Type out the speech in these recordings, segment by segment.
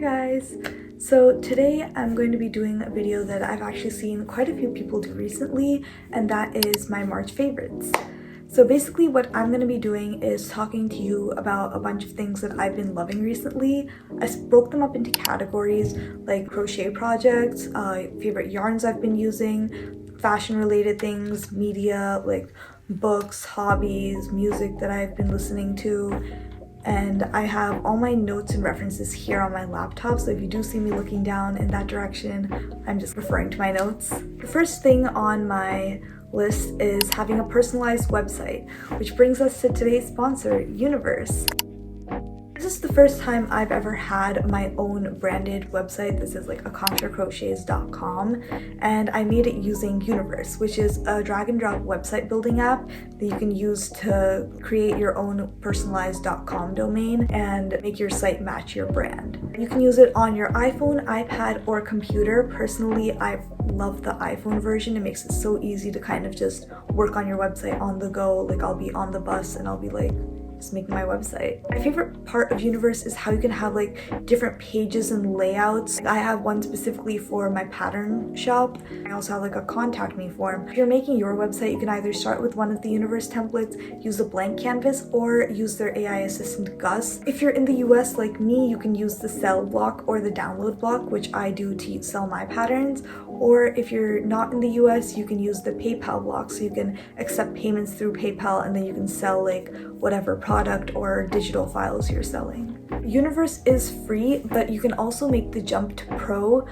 guys! So today I'm going to be doing a video that I've actually seen quite a few people do recently, and that is my March favorites. So basically what I'm going to be doing is talking to you about a bunch of things that I've been loving recently. I broke them up into categories like crochet projects, favorite yarns I've been using, fashion related things, media like books, hobbies, music that I've been listening to. And I have all my notes and references here on my laptop, so if you do see me looking down in that direction, I'm just referring to my notes. The first thing on my list is having a personalized website, which brings us to today's sponsor, Universe. This is the first time I've ever had my own branded website. This is like akanksha and I made it using Universe, which is a drag and drop website building app that you can use to create your own personalized .com domain and make your site match your brand. You can use it on your iPhone, iPad, or computer. Personally, I love the iPhone version. It makes it so easy to kind of just work on your website on the go. Like I'll be on the bus and I'll be like, just making my website. My favorite part of Universe is how you can have like different pages and layouts. I have one specifically for my pattern shop. I also have like a contact me form. If you're making your website, you can either start with one of the Universe templates, use a blank canvas, or use their AI assistant Gus. If you're in the US like me, you can use the sell block or the download block, which I do to sell my patterns. Or if you're not in the US, you can use the PayPal block, so you can accept payments through PayPal and then you can sell like whatever product or digital files you're selling. Universe is free, but you can also make the jump to pro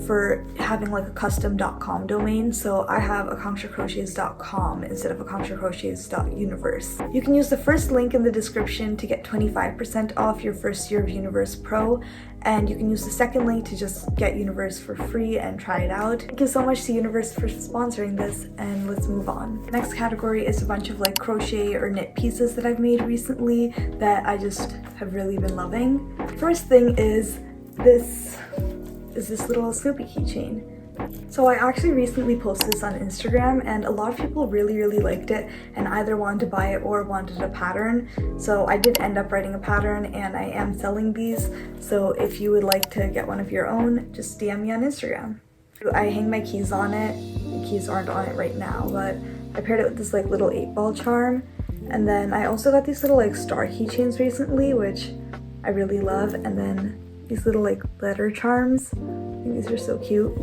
for having like a custom .com domain. So I have akanksha instead of akanksha.universe. You can use the first link in the description to get 25% off your first year of Universe Pro, and you can use the second link to just get Universe for free and try it out. Thank you so much to Universe for sponsoring this, and let's move on. The next category is a bunch of like crochet or knit pieces that I've made recently that I just have really been loving. First thing is this little Snoopy keychain. So I actually recently posted this on Instagram and a lot of people really liked it and either wanted to buy it or wanted a pattern. So I did end up writing a pattern and I am selling these. So if you would like to get one of your own, just DM me on Instagram. I hang my keys on it. The keys aren't on it right now, but I paired it with this like little 8-ball charm. And then I also got these little like star keychains recently, which I really love. And then these little like letter charms. I think these are so cute.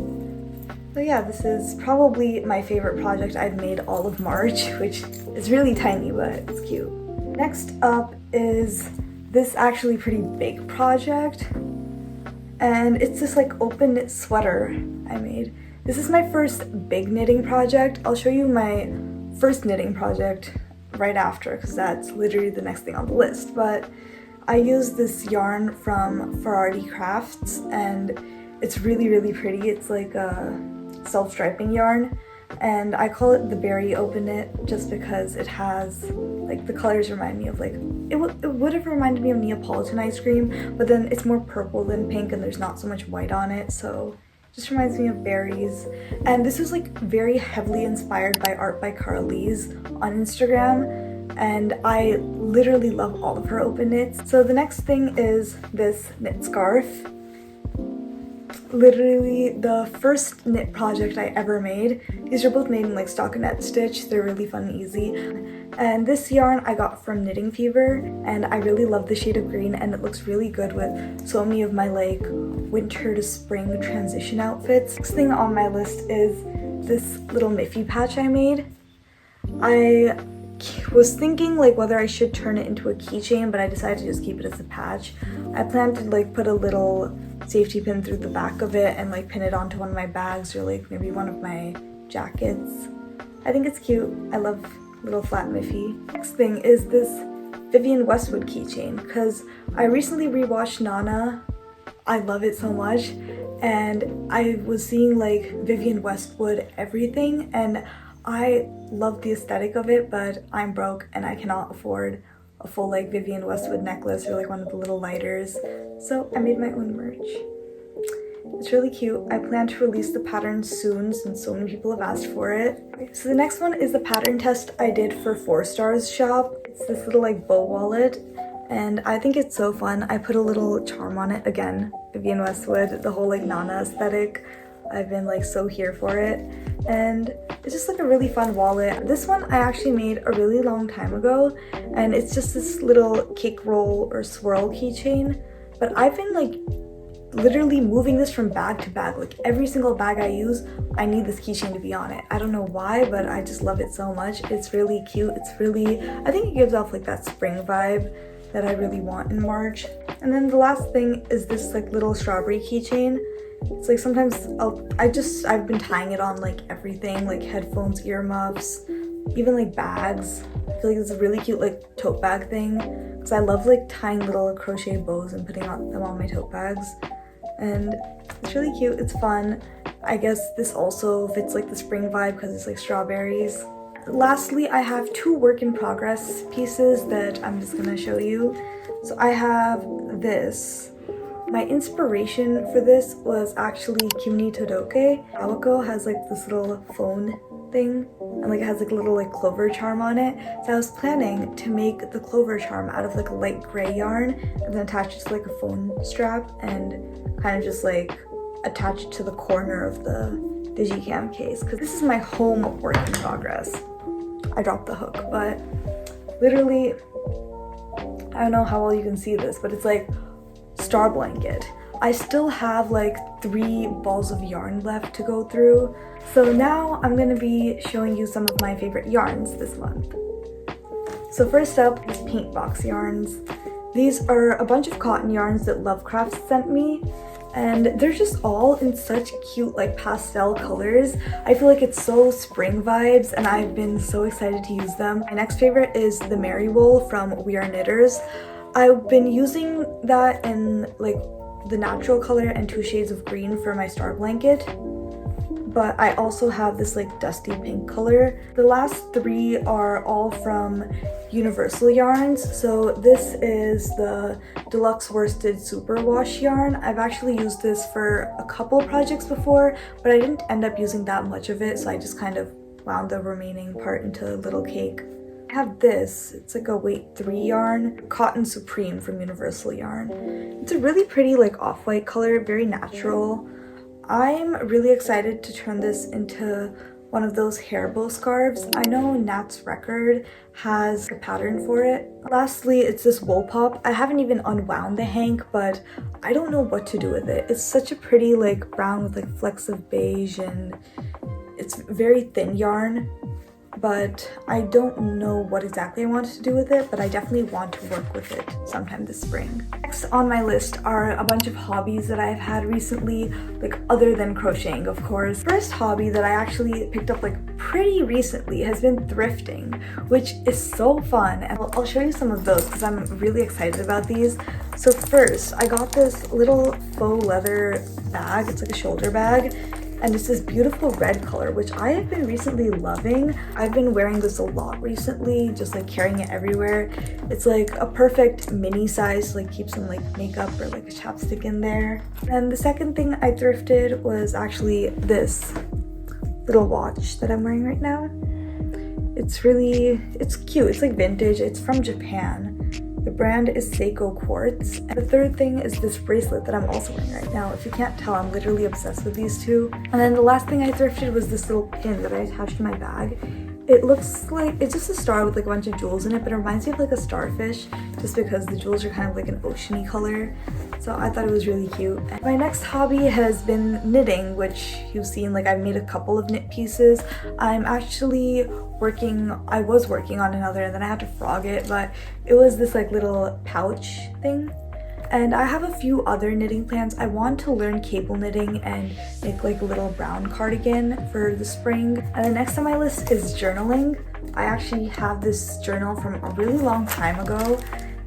So yeah, this is probably my favorite project I've made all of March, which is really tiny, but it's cute. Next up is this actually pretty big project, and it's this like open knit sweater I made. This is my first big knitting project. I'll show you my first knitting project right after, because that's literally the next thing on the list. But I used this yarn from Ferrari Crafts, and it's really pretty. It's like a self-striping yarn, and I call it the berry open knit just because it has like the colors remind me of like it would have reminded me of Neapolitan ice cream, but then it's more purple than pink and there's not so much white on it, so it just reminds me of berries. And this is like very heavily inspired by Art by Carlise on Instagram, and I literally love all of her open knits. So the next thing is this knit scarf. Literally the first knit project I ever made. These are both made in like stockinette stitch. They're really fun and easy. And this yarn I got from Knitting Fever, and I really love the shade of green, and it looks really good with so many of my like winter to spring transition outfits. Next thing on my list is this little Miffy patch I made. I was thinking like whether I should turn it into a keychain, but I decided to just keep it as a patch. I plan to like put a little safety pin through the back of it and like pin it onto one of my bags or like maybe one of my jackets. I think it's cute. I love little flat Miffy. Next thing is this Vivienne Westwood keychain, because I recently rewatched Nana. I love it so much, and I was seeing like Vivienne Westwood everything, and I love the aesthetic of it, but I'm broke and I cannot afford a full like Vivienne Westwood necklace or like one of the little lighters, so I made my own merch. It's really cute. I plan to release the pattern soon since so many people have asked for it. Okay, so the next one is the pattern test I did for 4 Stars shop. It's this little like bow wallet, and I think it's so fun. I put a little charm on it. Again, Vivienne Westwood, the whole like Nana aesthetic. I've been like so here for it, and it's just like a really fun wallet. This one I actually made a really long time ago, and it's just this little cake roll or swirl keychain, but I've been like literally moving this from bag to bag. Like every single bag I use, I need this keychain to be on it. I don't know why, but I just love it so much. It's really cute. It's really, I think it gives off like that spring vibe that I really want in March. And then the last thing is this like little strawberry keychain. It's like sometimes I've been tying it on like everything, like headphones, earmuffs, even like bags. I feel like it's a really cute like tote bag thing, because I love like tying little crochet bows and putting them on my tote bags. And it's really cute, it's fun. I guess this also fits like the spring vibe because it's like strawberries. Lastly, I have two work in progress pieces that I'm just gonna show you. So I have this. My inspiration for this was actually Kimni Todoke. Awako has like this little phone thing, and like it has like a little like clover charm on it. So I was planning to make the clover charm out of like a light gray yarn and then attach it to like a phone strap and kind of just like attach it to the corner of the digicam case, because this is my home work in progress. I dropped the hook, but literally, I don't know how well you can see this, but it's like star blanket. I still have like 3 balls of yarn left to go through. So now I'm gonna be showing you some of my favorite yarns this month. So first up is paint box yarns. These are a bunch of cotton yarns that Lovecraft sent me, and they're just all in such cute like pastel colors. I feel like it's so spring vibes, and I've been so excited to use them. My next favorite is the Mary Wool from We Are Knitters. I've been using that in like the natural color and 2 shades of green for my star blanket, but I also have this like dusty pink color. The last 3 are all from Universal Yarns. So this is the Deluxe Worsted Superwash yarn. I've actually used this for a couple projects before, but I didn't end up using that much of it, so I just kind of wound the remaining part into a little cake. I have this, it's like a weight 3 yarn, Cotton Supreme from Universal Yarn. It's a really pretty like off-white color, very natural. I'm really excited to turn this into one of those hair bow scarves. I know Nat's Record has a pattern for it. Lastly, it's this wool pop. I haven't even unwound the hank, but I don't know what to do with it. It's such a pretty like brown with like flecks of beige, and it's very thin yarn, but I don't know what exactly I want to do with it, but I definitely want to work with it sometime this spring. Next on my list are a bunch of hobbies that I've had recently, like other than crocheting, of course. First hobby that I actually picked up like pretty recently has been thrifting, which is so fun, and I'll show you some of those because I'm really excited about these. So first, I got this little faux leather bag. It's like a shoulder bag, and it's this beautiful red color, which I have been recently loving. I've been wearing this a lot recently, just like carrying it everywhere. It's like a perfect mini size to like keep some like makeup or like a chapstick in there. And the second thing I thrifted was actually this little watch that I'm wearing right now. It's cute. It's like vintage. It's from Japan. The brand is Seiko Quartz. And the third thing is this bracelet that I'm also wearing right now. If you can't tell, I'm literally obsessed with these two. And then the last thing I thrifted was this little pin that I attached to my bag. It looks like, it's just a star with like a bunch of jewels in it, but it reminds me of like a starfish, just because the jewels are kind of like an oceany color. So I thought it was really cute. And my next hobby has been knitting, which you've seen, like I've made a couple of knit pieces. I was working on another, and then I had to frog it, but it was this like little pouch thing. And I have a few other knitting plans. I want to learn cable knitting and make like a little brown cardigan for the spring. And the next on my list is journaling. I actually have this journal from a really long time ago,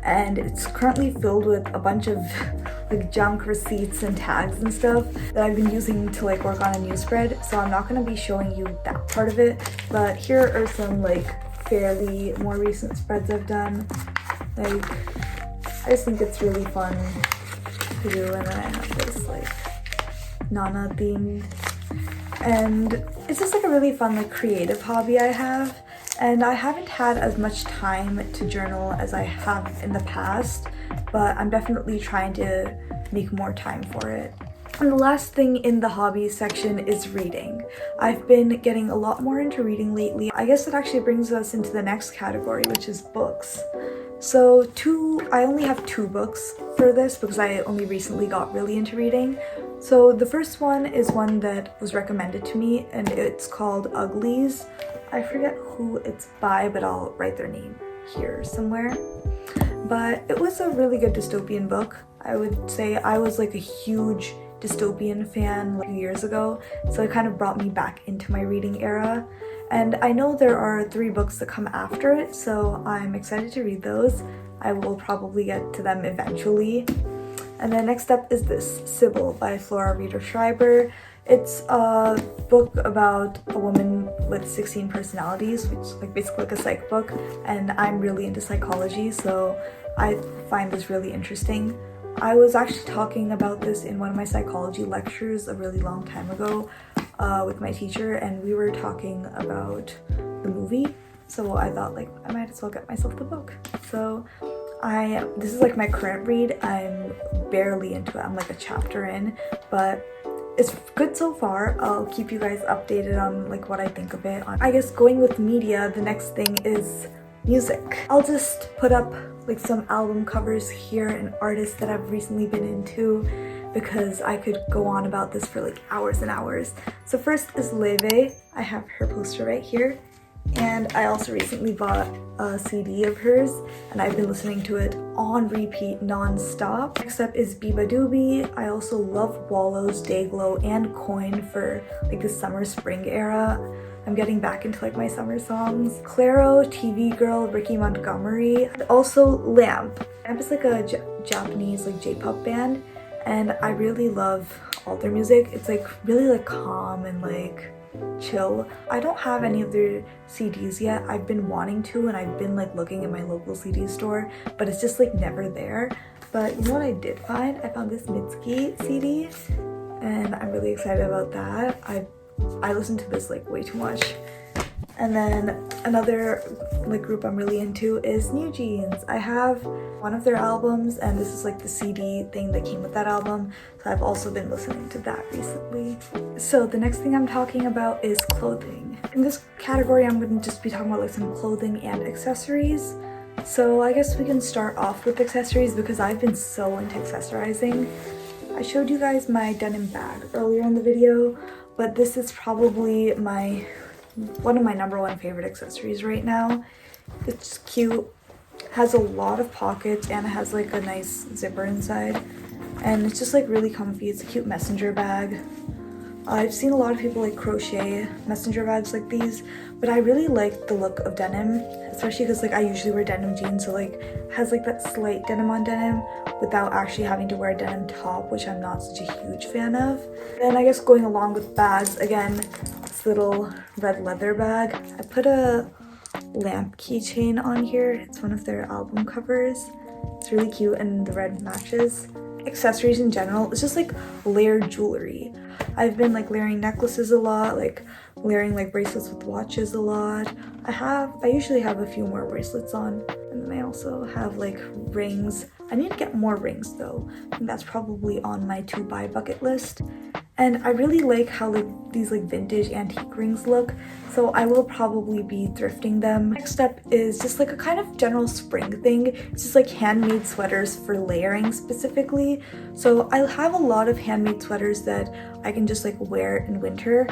and it's currently filled with a bunch of like junk receipts and tags and stuff that I've been using to like work on a new spread. So I'm not going to be showing you that part of it, but here are some like fairly more recent spreads I've done. Like, I just think it's really fun to do. And then I have this like Nana themed, and it's just like a really fun like creative hobby I have. And I haven't had as much time to journal as I have in the past, but I'm definitely trying to make more time for it. And the last thing in the hobbies section is reading. I've been getting a lot more into reading lately. I guess it actually brings us into the next category, which is books. So I only have 2 books for this because I only recently got really into reading. So the first one is one that was recommended to me, and it's called Uglies. I forget who it's by, but I'll write their name here somewhere. But it was a really good dystopian book. I would say I was like a huge dystopian fan like a few years ago, so it kind of brought me back into my reading era. And I know there are 3 books that come after it, so I'm excited to read those. I will probably get to them eventually. And then next up is this, Sybil by Flora Rita Schreiber. It's a book about a woman with 16 personalities, which is like basically like a psych book, and I'm really into psychology, so I find this really interesting. I was actually talking about this in one of my psychology lectures a really long time ago with my teacher, and we were talking about the movie, so I thought like I might as well get myself the book. So this is like my current read. I'm barely into it. I'm like a chapter in, but it's good so far. I'll keep you guys updated on like what I think of it. I guess going with media, the next thing is music. I'll just put up like some album covers here and artists that I've recently been into, because I could go on about this for like hours and hours. So first is Leve. I have her poster right here, and I also recently bought a CD of hers, and I've been listening to it on repeat non-stop. Next up is Biba Doobie. I also love Wallow's Dayglow and Coin for like the summer spring era. I'm getting back into like my summer songs. Claro, TV Girl, Ricky Montgomery, and also Lamp. Lamp is like a Japanese like J-pop band, and I really love all their music. It's like really like calm and like chill. I don't have any of their CDs yet. I've been wanting to, and I've been like looking in my local CD store, but it's just like never there. But you know what I did find? I found this Mitski CD, and I'm really excited about that. I listen to this like way too much. And then another like group I'm really into is New Jeans. I have one of their albums, and this is like the CD thing that came with that album, so I've also been listening to that recently. So the next thing I'm talking about is clothing. In this category, I'm going to just be talking about like some clothing and accessories. So I guess we can start off with accessories because I've been so into accessorizing. I showed you guys my denim bag earlier in the video, but this is probably one of my #1 favorite accessories right now. It's cute, has a lot of pockets, and it has like a nice zipper inside, and it's just like really comfy. It's a cute messenger bag. I've seen a lot of people like crochet messenger bags like these, but I really like the look of denim, especially because like I usually wear denim jeans, so like it has like that slight denim on denim without actually having to wear a denim top, which I'm not such a huge fan of. Then I guess going along with bags, again, this little red leather bag. I put a lamp keychain on here. It's one of their album covers. It's really cute, and the red matches. Accessories in general, it's just like layered jewelry. I've been like layering necklaces a lot, like layering like bracelets with watches a lot. I usually have a few more bracelets on, and then I also have like rings. I need to get more rings though. I think that's probably on my to buy bucket list. And I really like how like these like vintage antique rings look, so I will probably be thrifting them. Next up is just like a kind of general spring thing. It's just like handmade sweaters for layering specifically. So I have a lot of handmade sweaters that I can just like wear in winter,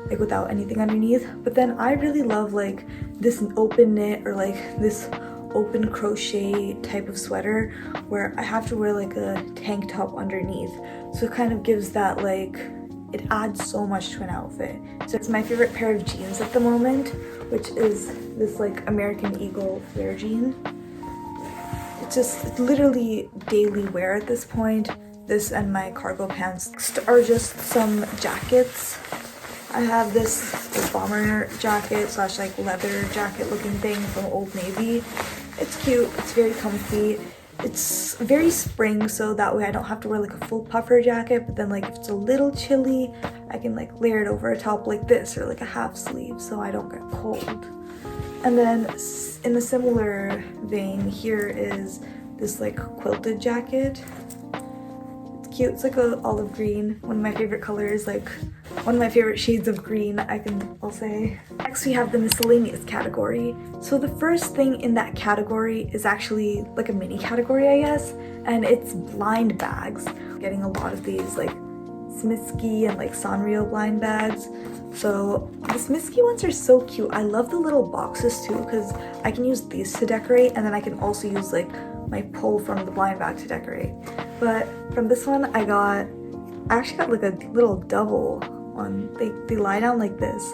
like without anything underneath. But then I really love like this open knit or like this open crochet type of sweater where I have to wear like a tank top underneath, so it kind of gives that like, it adds so much to an outfit. So it's my favorite pair of jeans at the moment, which is this like American Eagle flare jean. It's literally daily wear at this point. This and my cargo pants. Next are just some jackets. I have this bomber jacket slash like leather jacket looking thing from Old Navy. It's cute, it's very comfy. It's very spring, so that way I don't have to wear like a full puffer jacket, but then like if it's a little chilly, I can like layer it over a top like this or like a half sleeve so I don't get cold. And then in a similar vein, here is this like quilted jacket. It's cute. It's like a olive green, one of my favorite colors, like one of my favorite shades of green, I'll say. Next we have the miscellaneous category. So the first thing in that category is actually like a mini category, I guess, and it's blind bags. I'm getting a lot of these like Smithsky and like Sanrio blind bags. So the Smithsky ones are so cute. I love the little boxes too, because I can use these to decorate, and then I can also use like my pull from the blind bag to decorate. But from this one I actually got like a little double one. They lie down like this.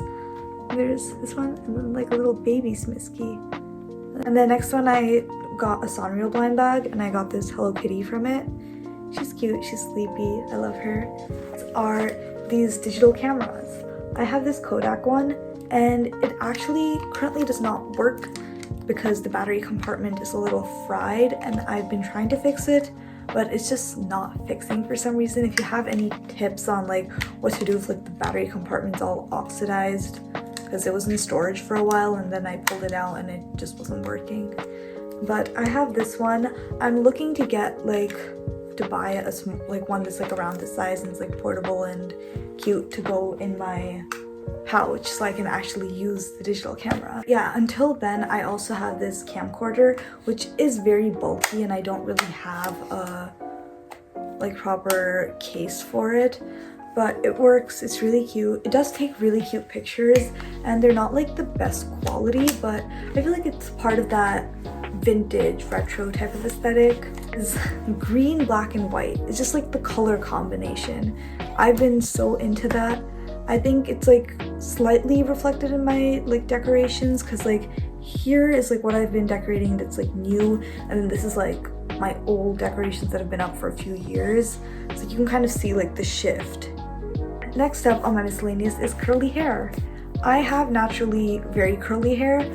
There's this one and then like a little baby Smithsky. And then next one I got a Sanrio blind bag, and I got this Hello Kitty from it. She's cute, she's sleepy, I love her. Are these digital cameras. I have this Kodak one, and it actually currently does not work because the battery compartment is a little fried, and I've been trying to fix it, but it's just not fixing for some reason. If you have any tips on like what to do if like the battery compartment's all oxidized, because it was in storage for a while and then I pulled it out and it just wasn't working. But I have this one. I'm looking to get to buy like one that's like around this size and it's like portable and cute to go in my pouch so I can actually use the digital camera. Yeah, until then I also have this camcorder, which is very bulky and I don't really have a like proper case for it, but it works. It's really cute. It does take really cute pictures, and they're not like the best quality, but I feel like it's part of that vintage retro type of aesthetic. Is green, black, and white. It's just like the color combination. I've been so into that. I think it's like slightly reflected in my like decorations, because like here is like what I've been decorating that's like new, and then this is like my old decorations that have been up for a few years, so you can kind of see like the shift. Next up on my miscellaneous is curly hair. I have naturally very curly hair,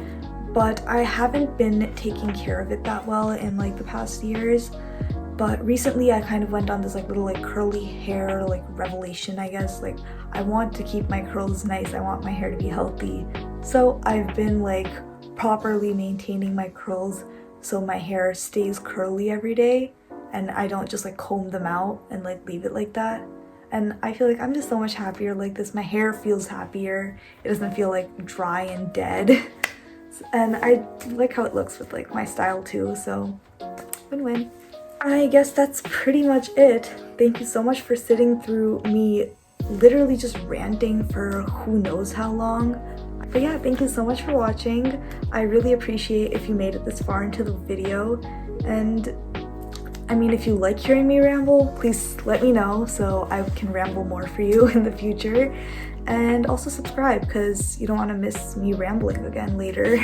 but I haven't been taking care of it that well in like the past years. But recently I kind of went on this like little like curly hair like revelation, I guess. Like I want to keep my curls nice, I want my hair to be healthy. So I've been like properly maintaining my curls so my hair stays curly every day and I don't just like comb them out and like leave it like that. And I feel like I'm just so much happier like this. My hair feels happier. It doesn't feel like dry and dead. And I like how it looks with like my style too, so win-win. I guess that's pretty much it. Thank you so much for sitting through me literally just ranting for who knows how long. But yeah, thank you so much for watching. I really appreciate if you made it this far into the video, and I mean, if you like hearing me ramble, please let me know so I can ramble more for you in the future. And also subscribe, because you don't want to miss me rambling again later.